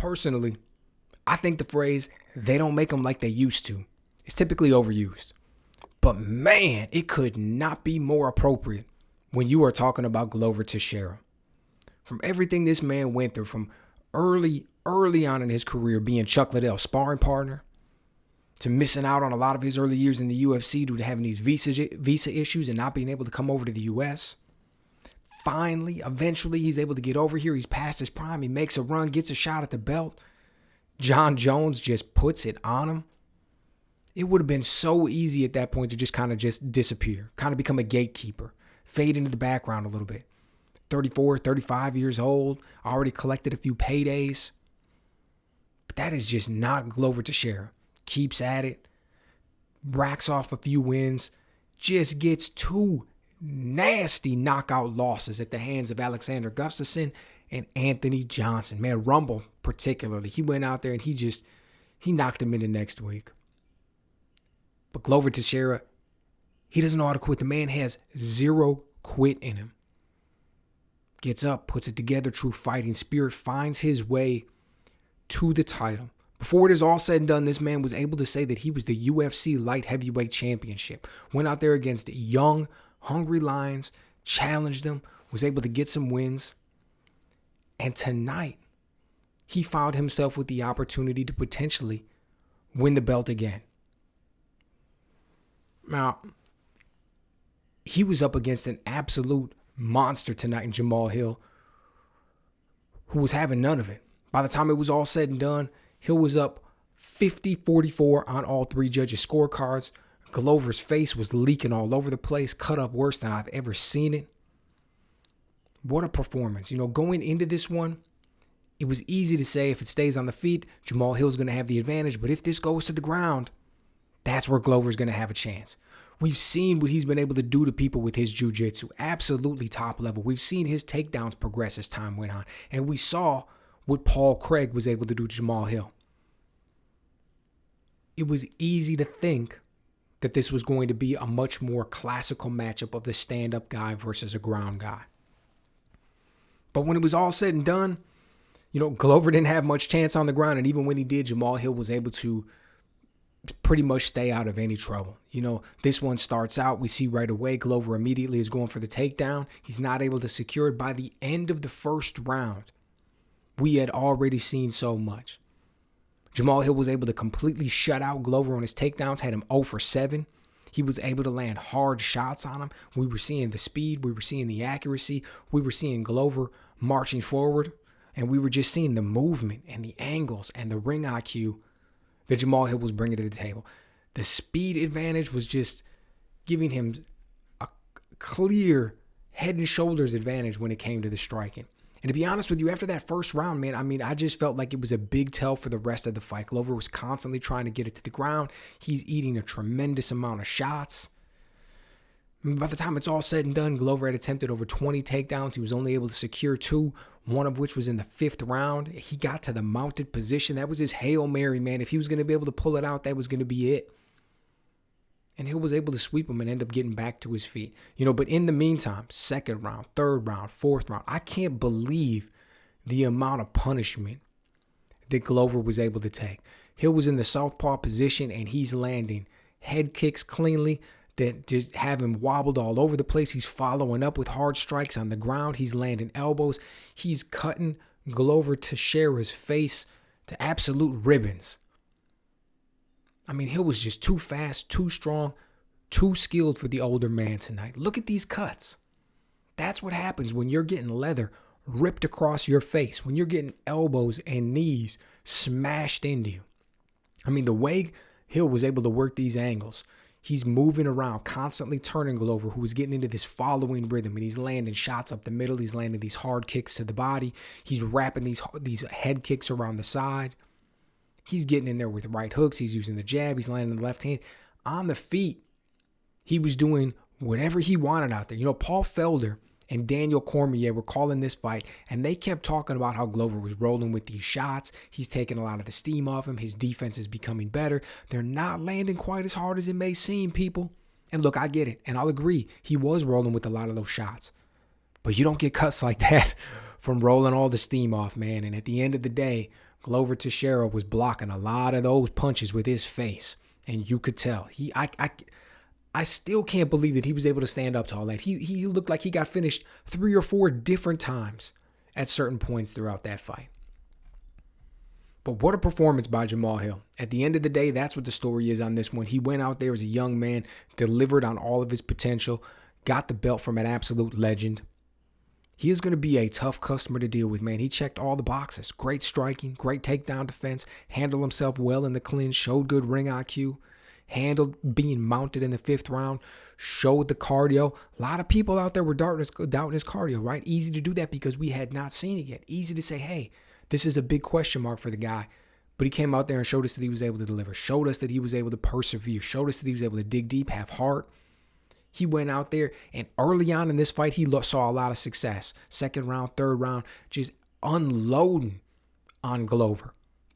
Personally, I think the phrase, they don't make them like they used to, is typically overused. But man, it could not be more appropriate when you are talking about Glover Teixeira. From everything this man went through, from early on in his career being Chuck Liddell's sparring partner, to missing out on a lot of his early years in the UFC due to having these visa issues and not being able to come over to the U.S. Finally, eventually, he's able to get over here. He's past his prime. He makes a run, gets a shot at the belt. John Jones just puts it on him. It would have been so easy at that point to just disappear, kind of become a gatekeeper, fade into the background a little bit. 34, 35 years old, already collected a few paydays. But that is just not Glover Teixeira. Keeps at it, racks off a few wins, just gets two nasty knockout losses at the hands of Alexander Gustafsson and Anthony Johnson. Man, Rumble particularly. He went out there and he knocked him into next week. But Glover Teixeira, he doesn't know how to quit. The man has zero quit in him. Gets up, puts it together, true fighting spirit, finds his way to the title. Before it is all said and done, this man was able to say that he was the UFC light heavyweight championship. Went out there against young, hungry lions, challenged them, was able to get some wins. And tonight, he found himself with the opportunity to potentially win the belt again. Now, he was up against an absolute monster tonight in Jamahal Hill, who was having none of it. By the time it was all said and done, Hill was up 50-44 on all three judges' scorecards. Glover's face was leaking all over the place, cut up worse than I've ever seen it. What a performance. Going into this one, it was easy to say if it stays on the feet, Jamahal Hill's going to have the advantage. But if this goes to the ground, that's where Glover's going to have a chance. We've seen what he's been able to do to people with his jiu-jitsu. Absolutely top level. We've seen his takedowns progress as time went on. And we saw what Paul Craig was able to do to Jamahal Hill. It was easy to think that this was going to be a much more classical matchup of the stand-up guy versus a ground guy. But when it was all said and done, Glover didn't have much chance on the ground. And even when he did, Jamahal Hill was able to pretty much stay out of any trouble. This one starts out, we see right away, Glover immediately is going for the takedown. He's not able to secure it. By the end of the first round, we had already seen so much. Jamahal Hill was able to completely shut out Glover on his takedowns, had him 0 for 7. He was able to land hard shots on him. We were seeing the speed, we were seeing the accuracy, we were seeing Glover marching forward, and we were just seeing the movement and the angles and the ring IQ that Jamahal Hill was bringing to the table. The speed advantage was just giving him a clear head and shoulders advantage when it came to the striking. And to be honest with you, after that first round, man, I just felt like it was a big tell for the rest of the fight. Glover was constantly trying to get it to the ground. He's eating a tremendous amount of shots. By the time it's all said and done, Glover had attempted over 20 takedowns. He was only able to secure 2, one of which was in the 5th round. He got to the mounted position. That was his Hail Mary, man. If he was going to be able to pull it out, that was going to be it. And Hill was able to sweep him and end up getting back to his feet. But in the meantime, 2nd round, 3rd round, 4th round, I can't believe the amount of punishment that Glover was able to take. Hill was in the southpaw position and he's landing head kicks cleanly that just have him wobbled all over the place. He's following up with hard strikes on the ground. He's landing elbows. He's cutting Glover Teixeira's face to absolute ribbons. Hill was just too fast, too strong, too skilled for the older man tonight. Look at these cuts. That's what happens when you're getting leather ripped across your face, when you're getting elbows and knees smashed into you. The way Hill was able to work these angles, he's moving around, constantly turning Glover, who was getting into this following rhythm, and he's landing shots up the middle. He's landing these hard kicks to the body. He's wrapping these head kicks around the side. He's getting in there with right hooks. He's using the jab. He's landing the left hand. On the feet, he was doing whatever he wanted out there. Paul Felder and Daniel Cormier were calling this fight, and they kept talking about how Glover was rolling with these shots. He's taking a lot of the steam off him. His defense is becoming better. They're not landing quite as hard as it may seem, people. And look, I get it, and I'll agree. He was rolling with a lot of those shots. But you don't get cuts like that from rolling all the steam off, man. And at the end of the day, Glover Teixeira was blocking a lot of those punches with his face, and you could tell. I still can't believe that he was able to stand up to all that. He looked like he got finished 3 or 4 different times at certain points throughout that fight. But what a performance by Jamahal Hill. At the end of the day, that's what the story is on this one. He went out there as a young man, delivered on all of his potential, got the belt from an absolute legend. He is going to be a tough customer to deal with, man. He checked all the boxes. Great striking, great takedown defense, handled himself well in the clinch, showed good ring IQ, handled being mounted in the 5th round, showed the cardio. A lot of people out there were doubting his cardio, right? Easy to do that because we had not seen it yet. Easy to say, hey, this is a big question mark for the guy. But he came out there and showed us that he was able to deliver, showed us that he was able to persevere, showed us that he was able to dig deep, have heart. He went out there, and early on in this fight, he saw a lot of success. 2nd round, 3rd round, just unloading on Glover.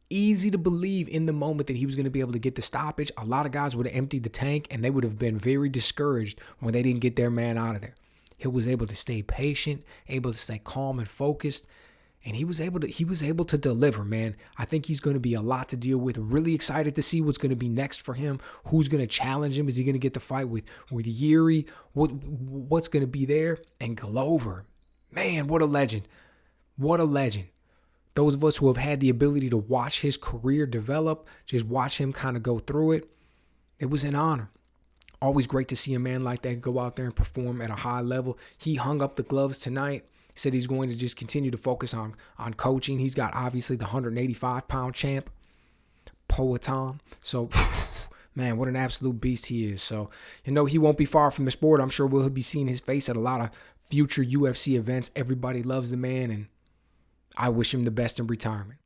Easy to believe in the moment that he was going to be able to get the stoppage. A lot of guys would have emptied the tank, and they would have been very discouraged when they didn't get their man out of there. He was able to stay patient, able to stay calm and focused, and he was able to deliver, man. I think he's going to be a lot to deal with. Really excited to see what's going to be next for him. Who's going to challenge him? Is he going to get the fight with Yuri? What's going to be there? And Glover, man, what a legend. What a legend. Those of us who have had the ability to watch his career develop, just watch him kind of go through it, it was an honor. Always great to see a man like that go out there and perform at a high level. He hung up the gloves tonight. Said he's going to just continue to focus on coaching. He's got obviously the 185-pound champ, Poatan. So, man, what an absolute beast he is. So, he won't be far from the sport. I'm sure we'll be seeing his face at a lot of future UFC events. Everybody loves the man, and I wish him the best in retirement.